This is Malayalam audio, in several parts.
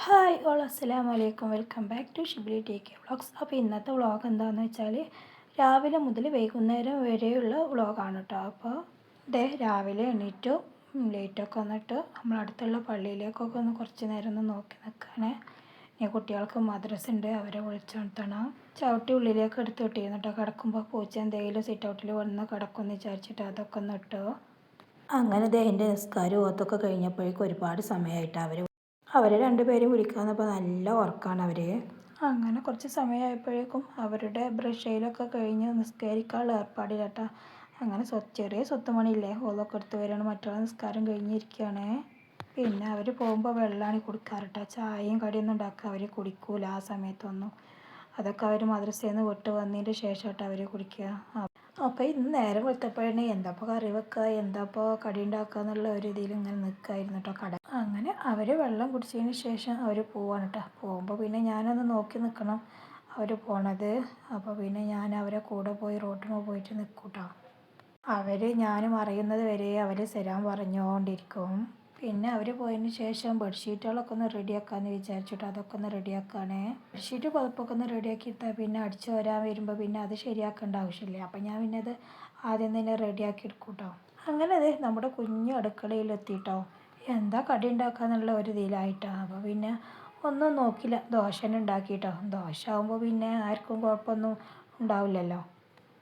ഹായ് ഓൾ അസ്സലാമു അലൈക്കും. Welcome back to Shibili take vlogs. അപ്പോൾ ഇന്നത്തെ വ്ളോഗ് എന്താണെന്ന് വെച്ചാൽ രാവിലെ മുതൽ വൈകുന്നേരം വരെയുള്ള വ്ളോഗാണ് കേട്ടോ. അപ്പോൾ രാവിലെ എണീറ്റു ലേറ്റൊക്കെ വന്നിട്ട് നമ്മളടുത്തുള്ള പള്ളിയിലേക്കൊക്കെ ഒന്ന് കുറച്ച് നേരം ഒന്ന് നോക്കി നിൽക്കുകയാണ്. ഇനി കുട്ടികൾക്ക് മദ്രസ ഉണ്ട്, അവരെ വിളിച്ചുണർത്തണം. ചവിട്ടി ഉള്ളിലേക്ക് എടുത്ത് കിട്ടിയിരുന്നു കേട്ടോ. കിടക്കുമ്പോൾ പൂച്ച എന്തെങ്കിലും സിറ്റ് ഔട്ടിൽ വന്ന് കിടക്കുമെന്ന് വിചാരിച്ചിട്ട് അതൊക്കെ ഒന്ന് ഇട്ടു. അങ്ങനെ എൻ്റെ നിസ്കാരം ഓത്തൊക്കെ കഴിഞ്ഞപ്പോഴേക്കും ഒരുപാട് സമയമായിട്ട് അവരെ രണ്ടുപേരും വിളിക്കാമെന്നപ്പോൾ നല്ല ഉറക്കമാണ് അവർ. അങ്ങനെ കുറച്ച് സമയമായപ്പോഴേക്കും അവരുടെ ബ്രഷ് ചെയ്യലൊക്കെ കഴിഞ്ഞ് നിസ്കരിക്കാനുള്ള ഏർപ്പാടില്ലാട്ടോ. അങ്ങനെ ചെറിയ സ്വത്തുമണിയില്ലേ ഓളൊക്കെ എടുത്ത് വരികയാണ്. മറ്റുള്ള നിസ്കാരം കഴിഞ്ഞിരിക്കുകയാണ്. പിന്നെ അവർ പോകുമ്പോൾ വെള്ളമാണ് കൊടുക്കാറ് കേട്ടോ. ചായയും കടിയൊന്നും ഉണ്ടാക്കുക അവർ കുടിക്കൂല ആ സമയത്തൊന്നും. അതൊക്കെ അവർ മദ്രസയിൽ നിന്ന് വിട്ട് വന്നതിൻ്റെ ശേഷമായിട്ട് അവർ കുടിക്കുക. അപ്പോൾ ഇന്ന് നേരം വെളുത്തപ്പോഴാണ് എന്താപ്പോൾ കറി വെക്കുക, എന്താപ്പോൾ കടി ഉണ്ടാക്കുക എന്നുള്ള ഒരു ഇതിൽ ഇങ്ങനെ നിൽക്കുകയായിരുന്നു കേട്ടോ. അങ്ങനെ അവർ വെള്ളം കുടിച്ചതിന് ശേഷം അവർ പോവാണ് കേട്ടോ. പോകുമ്പോൾ പിന്നെ ഞാനൊന്ന് നോക്കി നിൽക്കണം അവർ പോണത്. അപ്പോൾ പിന്നെ ഞാൻ അവരെ കൂടെ പോയി റോട്ടിൽ പോയിട്ട് നിൽക്കും കേട്ടോ. ഞാൻ അറിയുന്നത് വരെ അവർ സലാം പറഞ്ഞുകൊണ്ടിരിക്കും. പിന്നെ അവർ പോയതിന് ശേഷം ബെഡ്ഷീറ്റുകളൊക്കെ ഒന്ന് റെഡിയാക്കാമെന്ന് വിചാരിച്ചിട്ട് അതൊക്കെ ഒന്ന് റെഡിയാക്കുകയാണ്. ബെഡ്ഷീറ്റ് പുതപ്പൊക്കെ ഒന്ന് റെഡിയാക്കിയിട്ടാൽ പിന്നെ അടിച്ച് വരാൻ വരുമ്പോൾ പിന്നെ അത് ശരിയാക്കേണ്ട ആവശ്യമില്ല. അപ്പം ഞാൻ പിന്നെ അത് ആദ്യം തന്നെ റെഡിയാക്കി എടുക്കും കേട്ടോ. അങ്ങനെ നമ്മുടെ കുഞ്ഞു അടുക്കളയിലെത്തിയിട്ടോ. എന്താ കടി ഉണ്ടാക്കുക എന്നുള്ള ഒരു ഇതിലായിട്ടാണ്. അപ്പോൾ പിന്നെ ഒന്നും നോക്കില്ല, ദോശ തന്നെ ഉണ്ടാക്കിയിട്ടോ. ദോശ ആകുമ്പോൾ പിന്നെ ആർക്കും കുഴപ്പമൊന്നും ഉണ്ടാവില്ലല്ലോ.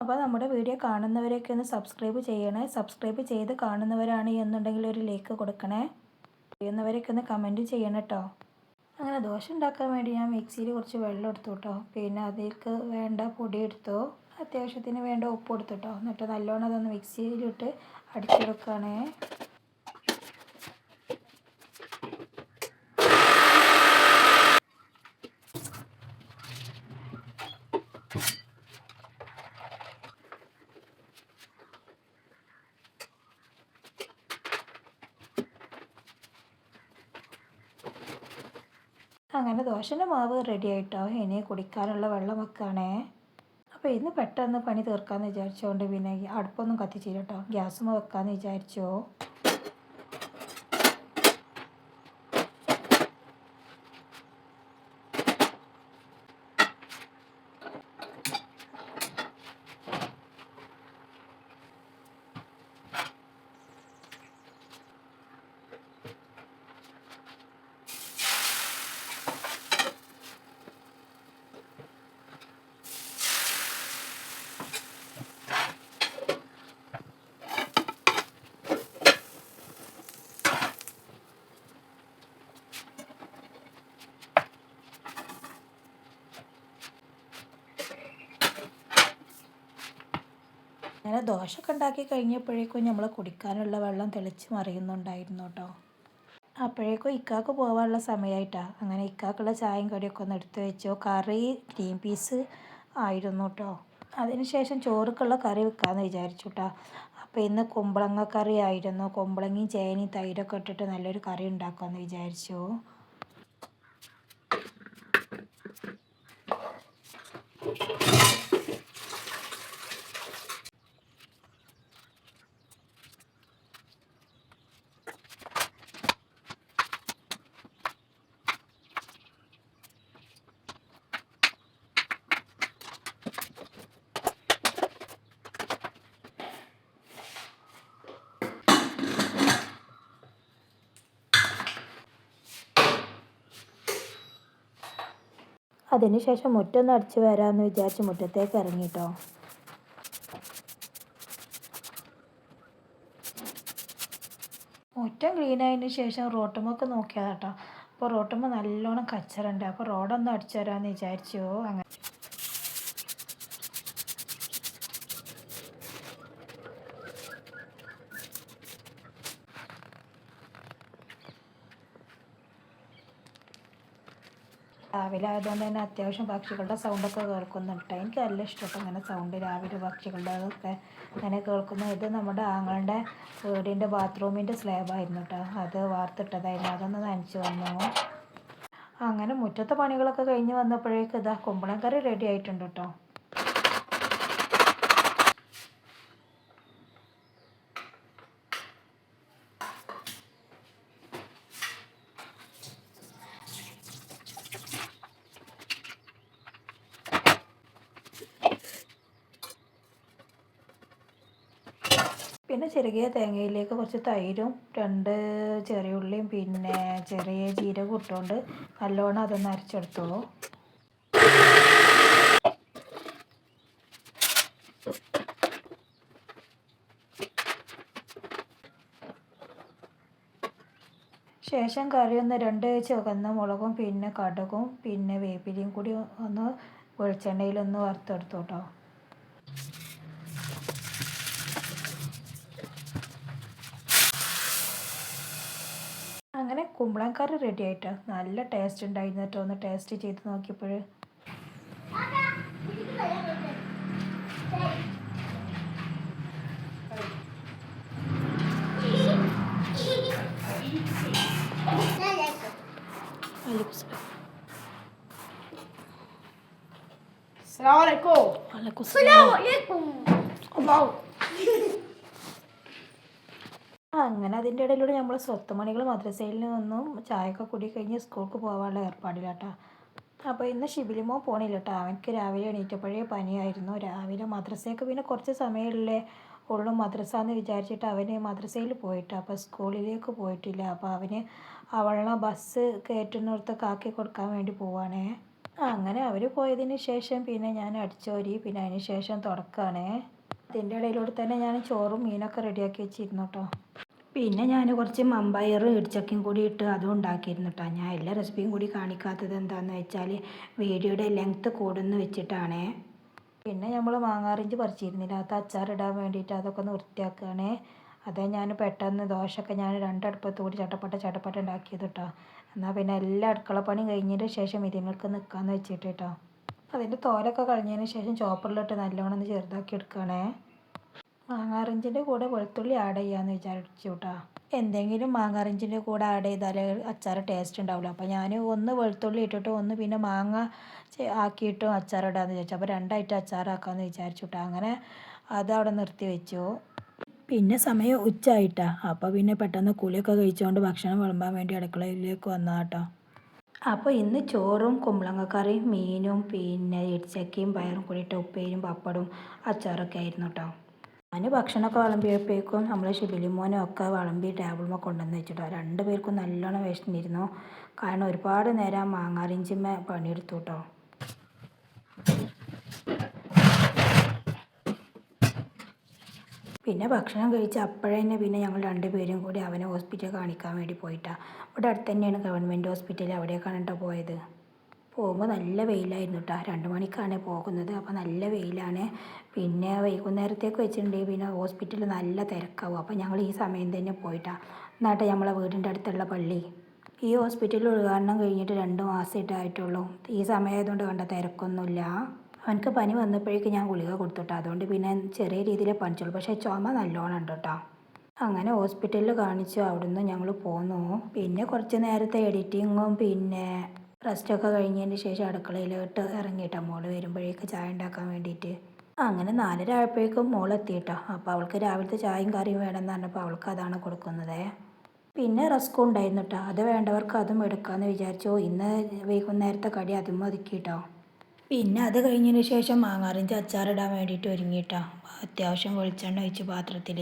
അപ്പോൾ നമ്മുടെ വീഡിയോ കാണുന്നവരെയൊക്കെ ഒന്ന് സബ്സ്ക്രൈബ് ചെയ്യണേ. സബ്സ്ക്രൈബ് ചെയ്ത് കാണുന്നവരാണ് എന്നുണ്ടെങ്കിൽ ഒരു ലൈക്ക് കൊടുക്കണേ. ചെയ്യുന്നവരൊക്കെ ഒന്ന് കമൻറ്റ് ചെയ്യണം കേട്ടോ. അങ്ങനെ ദോശ ഉണ്ടാക്കാൻ വേണ്ടി ഞാൻ മിക്സിയിൽ കുറച്ച് വെള്ളം എടുത്തു കേട്ടോ. പിന്നെ അതിലേക്ക് വേണ്ട പൊടി എടുത്തു, അത്യാവശ്യത്തിന് വേണ്ട ഉപ്പ് എടുത്തു കേട്ടോ. എന്നിട്ട് നല്ലോണം അതൊന്ന് മിക്സിയിലിട്ട് അടിച്ചെടുക്കുകയാണ്. അങ്ങനെ ദോശൻ്റെ മാവ് റെഡി ആയിട്ടോ. ഇനി കുടിക്കാനുള്ള വെള്ളം വെക്കുകയാണേ. അപ്പോൾ ഇന്ന് പെട്ടെന്ന് പണി തീർക്കാമെന്ന് വിചാരിച്ചുകൊണ്ട് പിന്നെ അടുപ്പൊന്നും കത്തിച്ചില്ല കേട്ടോ. ഗ്യാസുമ്മ വെക്കാമെന്ന് വിചാരിച്ചു. അങ്ങനെ ദോശയൊക്കെ ഉണ്ടാക്കി കഴിഞ്ഞപ്പോഴേക്കും നമ്മൾ കുടിക്കാനുള്ള വെള്ളം തിളച്ച് മറിയുന്നുണ്ടായിരുന്നു കേട്ടോ. അപ്പോഴേക്കും ഇക്കാക്ക് പോകാനുള്ള സമയമായിട്ടാണ്. അങ്ങനെ ഇക്കാക്കുള്ള ചായയും കടിയൊക്കെ ഒന്ന് എടുത്ത് വെച്ചു. കറി ഗ്രീൻ പീസ് ആയിരുന്നു കേട്ടോ. അതിനുശേഷം ചോറുക്കുള്ള കറി വെക്കാമെന്ന് വിചാരിച്ചു കേട്ടോ. അപ്പോൾ ഇന്ന് കുമ്പളങ്ങ കറി ആയിരുന്നു. കുമ്പളങ്ങയും ചേനയും തൈരൊക്കെ ഇട്ടിട്ട് നല്ലൊരു കറി ഉണ്ടാക്കാമെന്ന് വിചാരിച്ചു. അതിനുശേഷം മുറ്റൊന്ന് അടിച്ച് വരാമെന്ന് വിചാരിച്ച് മുറ്റത്തേക്ക് ഇറങ്ങിട്ടോ. മുറ്റം ക്ലീൻ ആയതിന് ശേഷം റോട്ടുമൊക്കെ നോക്കിയതാട്ടോ. അപ്പോൾ റോട്ടുമ്പോൾ നല്ലോണം കച്ചറുണ്ട്. അപ്പോൾ റോഡൊന്ന് അടിച്ചു തരാമെന്ന് വിചാരിച്ചു. അങ്ങനെ രാവിലെ ആയതുകൊണ്ട് തന്നെ അത്യാവശ്യം പക്ഷികളുടെ സൗണ്ടൊക്കെ കേൾക്കുന്നുണ്ട്. എനിക്ക് നല്ല ഇഷ്ടപ്പെട്ടു അങ്ങനെ സൗണ്ട് രാവിലെ പക്ഷികളുടെ അതൊക്കെ അങ്ങനെ കേൾക്കുന്നത്. ഇത് നമ്മുടെ ആങ്ങളുടെ വീടിൻ്റെ ബാത്റൂമിൻ്റെ സ്ലാബായിരുന്നു കേട്ടോ. അത് വാർത്തിട്ടതായിരുന്നു, അതൊന്ന് നനച്ച് വന്നു. അങ്ങനെ മുറ്റത്തെ പണികളൊക്കെ കഴിഞ്ഞ് വന്നപ്പോഴേക്ക് കുമ്പളൻ കറി റെഡി ആയിട്ടുണ്ട് കേട്ടോ. പിന്നെ ചെറുകിയ തേങ്ങയിലേക്ക് കുറച്ച് തൈരും 2 ചെറിയ ഉള്ളിയും പിന്നെ ചെറിയ ജീരകം ഇട്ടുകൊണ്ട് നല്ലോണം അതൊന്ന് അരച്ചെടുത്തോളൂ. ശേഷം കറി ഒന്ന് 2 ചുവന്ന മുളകും പിന്നെ കടുകും പിന്നെ വേപ്പിലയും കൂടി ഒന്ന് വെളിച്ചെണ്ണയിലൊന്ന് വറുത്തെടുത്തു കേട്ടോ. അങ്ങനെ കുമ്പളൻ കറി റെഡി ആയിട്ടോ. നല്ല ടേസ്റ്റ് ഉണ്ടായിരുന്നു കേട്ടോ. ഒന്ന് ടേസ്റ്റ് ചെയ്ത് നോക്കിയപ്പോൾ അങ്ങനെ അതിൻ്റെ ഇടയിലൂടെ നമ്മൾ സ്വത്തുമണികൾ മദ്രസയിൽ നിന്നും ചായയൊക്കെ കുടി കഴിഞ്ഞ് സ്കൂൾക്ക് പോകാനുള്ള ഏർപ്പാടിലാട്ടോ. അപ്പോൾ ഇന്ന് ഷിബിലിമോ പോണില്ല കേട്ടോ. അവനക്ക് രാവിലെ എണീറ്റപ്പോഴേ പനിയായിരുന്നു. രാവിലെ മദ്രസയ്ക്ക് പിന്നെ കുറച്ച് സമയമല്ലേ ഉള്ളു മദ്രസ എന്ന് വിചാരിച്ചിട്ട് അവന് മദ്രസയിൽ പോയിട്ട് അപ്പോൾ സ്കൂളിലേക്ക് പോയിട്ടില്ല. അപ്പോൾ അവളെ ബസ് കയറ്റുന്നിടത്തൊക്കെ ആക്കി കൊടുക്കാൻ വേണ്ടി പോവാണേ. അങ്ങനെ അവർ പോയതിന് ശേഷം പിന്നെ ഞാൻ അടിച്ചോരി പിന്നെ അതിന് ശേഷം തുടക്കുകയാണ്. അതിൻ്റെ ഇടയിലൂടെ തന്നെ ഞാൻ ചോറും മീനൊക്കെ റെഡിയാക്കി വെച്ചിരുന്നു കേട്ടോ. പിന്നെ ഞാൻ കുറച്ച് മമ്പയറും ഇടിച്ചക്കയും കൂടി ഇട്ട് അതും ഉണ്ടാക്കിയിരുന്നു കേട്ടോ. ഞാൻ എല്ലാ റെസിപ്പിയും കൂടി കാണിക്കാത്തത് എന്താണെന്ന് വെച്ചാൽ വീഡിയോയുടെ ലെങ്ത്ത് കൂടുന്ന് വെച്ചിട്ടാണേ. പിന്നെ നമ്മൾ മാങ്ങാറിഞ്ച് പറിച്ചിരുന്നില്ല, അത് അച്ചാറിടാൻ വേണ്ടിയിട്ട് അതൊക്കെ ഒന്ന് വൃത്തിയാക്കുകയാണ്. അതേ ഞാൻ പെട്ടെന്ന് ദോശയൊക്കെ ഞാൻ 2 അടുപ്പത്ത് കൂടി ചട്ടപ്പട്ട ഉണ്ടാക്കിയത് കേട്ടോ. എന്നാൽ പിന്നെ എല്ലാ അടുക്കളപ്പണിയും കഴിഞ്ഞതിന് ശേഷം ഇതിങ്ങൾക്ക് നിൽക്കാമെന്ന് വെച്ചിട്ട് കേട്ടോ. അതിൻ്റെ തോലൊക്കെ കളഞ്ഞതിന് ശേഷം ചോപ്പറിലിട്ട് നല്ലോണം ഒന്ന് ചെറുതാക്കി എടുക്കുകയാണേ. മാങ്ങാറിഞ്ചിൻ്റെ കൂടെ വെളുത്തുള്ളി ആഡ് ചെയ്യാമെന്ന് വിചാരിച്ചു കേട്ടോ. എന്തെങ്കിലും മാങ്ങാറിഞ്ചിൻ്റെ കൂടെ ആഡ് ചെയ്താലേ അച്ചാർ ടേസ്റ്റ് ഉണ്ടാവില്ല. അപ്പോൾ ഞാൻ ഒന്ന് വെളുത്തുള്ളി ഇട്ടിട്ട് ഒന്ന് പിന്നെ മാങ്ങ ആക്കിയിട്ടും അച്ചാറിടാമെന്ന് വിചാരിച്ചു. അപ്പോൾ 2 ഐറ്റം അച്ചാറാക്കാമെന്ന് വിചാരിച്ചു കേട്ടോ. അങ്ങനെ അത് അവിടെ നിർത്തി വെച്ചു. പിന്നെ സമയം ഉച്ചയായിട്ടാണ്. അപ്പോൾ പിന്നെ പെട്ടെന്ന് കുളിയൊക്കെ കഴിച്ചുകൊണ്ട് ഭക്ഷണം വിളമ്പാൻ വേണ്ടി അടുക്കളയിലേക്ക് വന്നതാട്ടോ. അപ്പോൾ ഇന്ന് ചോറും കുമ്പളങ്ങ കറിയും മീനും പിന്നെ ഇടിച്ചക്കയും പയറും കൂടിയിട്ട് ഉപ്പേരിയും പപ്പടും അച്ചാറൊക്കെ ആയിരുന്നു കേട്ടോ. ഞാൻ ഭക്ഷണമൊക്കെ വിളമ്പിയപ്പോഴേക്കും നമ്മൾ ഷിബിലിമോനും ഒക്കെ വിളമ്പി ടേബിളുമ്മ കൊണ്ടുവന്ന് വെച്ചിട്ടോ. 2 പേർക്കും നല്ലോണം വിശന്നിരുന്നു. കാരണം ഒരുപാട് നേരം മാങ്ങാറിഞ്ചിമ്മ പണിയെടുത്തു കേട്ടോ. പിന്നെ ഭക്ഷണം കഴിച്ച് അപ്പോഴേ തന്നെ പിന്നെ ഞങ്ങൾ 2 പേരും കൂടി അവനെ ഹോസ്പിറ്റലിൽ കാണിക്കാൻ വേണ്ടി പോയിട്ടാണ്. ഇവിടെ അടുത്ത് തന്നെയാണ് ഗവൺമെൻറ് ഹോസ്പിറ്റൽ, അവിടേക്കാണ് കേട്ടോ പോയത്. പോകുമ്പോൾ നല്ല വെയിലായിരുന്നു കേട്ടോ. 2 മണിക്കാണ് പോകുന്നത്. അപ്പോൾ നല്ല വെയിലാണ്. പിന്നെ വൈകുന്നേരത്തേക്ക് വെച്ചിട്ടുണ്ടെങ്കിൽ പിന്നെ ഹോസ്പിറ്റലിൽ നല്ല തിരക്കാവും. അപ്പോൾ ഞങ്ങൾ ഈ സമയം തന്നെ പോയിട്ടാണ്. എന്നിട്ട് നമ്മളെ വീടിൻ്റെ അടുത്തുള്ള പള്ളി. ഈ ഹോസ്പിറ്റലിൽ ഉദ്ഘാടനം കഴിഞ്ഞിട്ട് 2 മാസമായിട്ടായിട്ടുള്ളൂ. ഈ സമയമായതുകൊണ്ട് കണ്ട തിരക്കൊന്നുമില്ല. അവനക്ക് പനി വന്നപ്പോഴേക്കും ഞാൻ ഗുളിക കൊടുത്തുട്ടോ. അതുകൊണ്ട് പിന്നെ ചെറിയ രീതിയിൽ പനിച്ചുള്ളൂ. പക്ഷേ ചുമ നല്ലോണം ഉണ്ട് കേട്ടോ. അങ്ങനെ ഹോസ്പിറ്റലിൽ കാണിച്ചു. അവിടുന്ന് ഞങ്ങൾ പോന്നു. പിന്നെ കുറച്ച് നേരത്തെ എഡിറ്റിങ്ങും പിന്നെ റെസ്റ്റൊക്കെ കഴിഞ്ഞതിന് ശേഷം അടുക്കളയിലോട്ട് ഇറങ്ങിയിട്ടാണ് മോള് വരുമ്പോഴേക്ക് ചായ ഉണ്ടാക്കാൻ വേണ്ടിയിട്ട്. അങ്ങനെ 4:30 ആയപ്പോഴേക്കും മോളെത്തിയിട്ടോ. അപ്പോൾ അവൾക്ക് രാവിലത്തെ ചായയും കറിയും വേണമെന്ന് പറഞ്ഞപ്പോൾ അവൾക്ക് അതാണ് കൊടുക്കുന്നത്. പിന്നെ റസ്ക്കും ഉണ്ടായിരുന്നു കേട്ടോ. അത് വേണ്ടവർക്ക് അതും എടുക്കാമെന്ന് വിചാരിച്ചു. ഇന്ന് വൈകുന്നേരത്തെ കടി അതും ഒതുക്കിയിട്ടോ. പിന്നെ അത് കഴിഞ്ഞതിന് ശേഷം മാങ്ങാറിഞ്ച് അച്ചാറിടാൻ വേണ്ടിയിട്ട് ഒരുങ്ങിയിട്ടോ. അത്യാവശ്യം വെളിച്ചെണ്ണ ഒഴിച്ച് പാത്രത്തിൽ.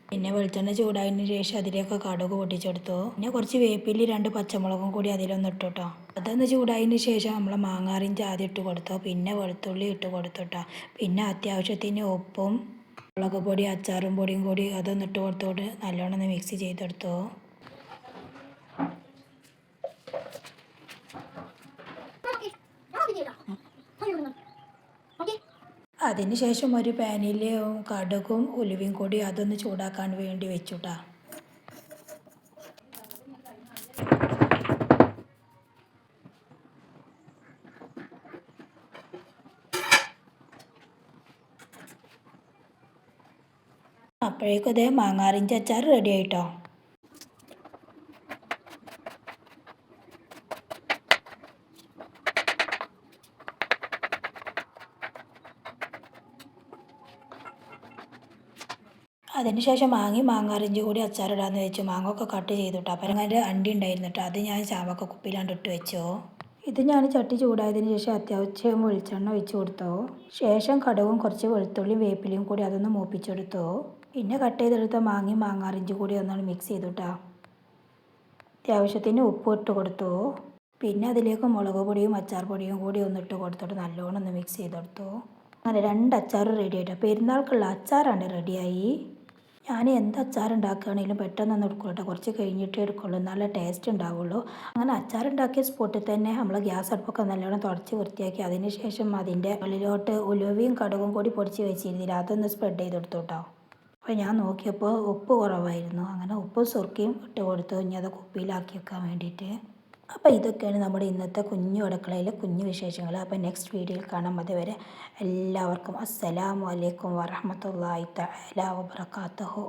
പിന്നെ വെളിച്ചെണ്ണ ചൂടായതിന് ശേഷം അതിലേക്ക് കടുക് പൊട്ടിച്ചെടുത്തു. പിന്നെ കുറച്ച് വേപ്പിലി 2 പച്ചമുളകും കൂടി അതിലൊന്ന് ഇട്ടു കേട്ടോ. അതൊന്ന് ചൂടായതിന് ശേഷം നമ്മൾ മാങ്ങാറിഞ്ച് ആദ്യം ഇട്ട് കൊടുത്തു. പിന്നെ വെളുത്തുള്ളി ഇട്ട് കൊടുത്തു കേട്ടോ. പിന്നെ അത്യാവശ്യത്തിന് ഉപ്പും മുളക് പൊടി അച്ചാറും പൊടിയും കൂടി അതൊന്ന് ഇട്ട് കൊടുത്തോട്ട് നല്ലോണം ഒന്ന് മിക്സ് ചെയ്തെടുത്തു. അതിന് ശേഷം ഒരു പാനിൽ കടുകും ഉലുവയും കൂടി അതൊന്ന് ചൂടാക്കാൻ വേണ്ടി വെച്ചുട്ടാ. അപ്പോഴേക്കും അതേ മാങ്ങാറിഞ്ച് അച്ചാർ റെഡി ആയിട്ടോ. അതിനുശേഷം മാങ്ങാറിഞ്ച് കൂടി അച്ചാറിടാന്ന് വെച്ചു. മാങ്ങ ഒക്കെ കട്ട് ചെയ്തിട്ടോ. അപ്പം അങ്ങനെ അണ്ടി ഉണ്ടായിരുന്നു കേട്ടോ. അത് ഞാൻ ചാവക്ക കുപ്പിയിലാണ്ട് ഇട്ട് വെച്ചു. ഇത് ഞാൻ ചട്ടി ചൂടായതിന് ശേഷം അത്യാവശ്യം വെളിച്ചെണ്ണ ഒഴിച്ച് കൊടുത്തു. ശേഷം കടുകും കുറച്ച് വെളുത്തുള്ളിയും വേപ്പിലയും കൂടി അതൊന്ന് മൂപ്പിച്ചെടുത്തു. പിന്നെ കട്ട് ചെയ്തെടുത്ത മാങ്ങയും മാങ്ങാറിഞ്ചും കൂടി ഒന്നാണ് മിക്സ് ചെയ്തു കേട്ടോ. അത്യാവശ്യത്തിന് ഉപ്പ് ഇട്ട് കൊടുത്തു. പിന്നെ അതിലേക്ക് മുളക് പൊടിയും അച്ചാർ പൊടിയും കൂടി ഒന്നിട്ട് കൊടുത്തിട്ട് നല്ലോണം ഒന്ന് മിക്സ് ചെയ്തെടുത്തു. അങ്ങനെ 2 അച്ചാറും റെഡി ആയിട്ട് പെരുന്നാൾക്കുള്ള അച്ചാറാണ് റെഡിയായി. ഞാൻ എന്ത് അച്ചാർ ഉണ്ടാക്കുകയാണെങ്കിലും പെട്ടെന്നൊന്നും എടുക്കില്ല കേട്ടോ, കുറച്ച് കഴിഞ്ഞിട്ടേ എടുക്കുള്ളൂ, നല്ല ടേസ്റ്റ് ഉണ്ടാവുള്ളൂ. അങ്ങനെ അച്ചാറുണ്ടാക്കിയ സ്പോട്ടിൽ തന്നെ നമ്മൾ ഗ്യാസ് അടുപ്പൊക്കെ നല്ലോണം തുടച്ച് വൃത്തിയാക്കി അതിന് ശേഷം അതിൻ്റെ ഉള്ളിലോട്ട് ഉലുവയും കടുകും കൂടി പൊടിച്ച് വെച്ചിരുന്നില്ല, അതൊന്ന് സ്പ്രെഡ് ചെയ്തെടുത്തു കേട്ടോ. അപ്പോൾ ഞാൻ നോക്കിയപ്പോൾ ഉപ്പ് കുറവായിരുന്നു. അങ്ങനെ ഉപ്പും സുർക്കയും ഇട്ട് കൊടുത്തു, ഇനി അത് കുപ്പിയിലാക്കി വെക്കാൻ വേണ്ടിയിട്ട്. അപ്പോൾ ഇതൊക്കെയാണ് നമ്മുടെ ഇന്നത്തെ കുഞ്ഞു അടുക്കളയിലെ കുഞ്ഞു വിശേഷങ്ങൾ. അപ്പോൾ നെക്സ്റ്റ് വീഡിയോയിൽ കാണാം. അതുവരെ എല്ലാവർക്കും അസ്സലാമു അലൈക്കും വറഹ്മത്തുള്ളാഹി തആല വബറകാതുഹു.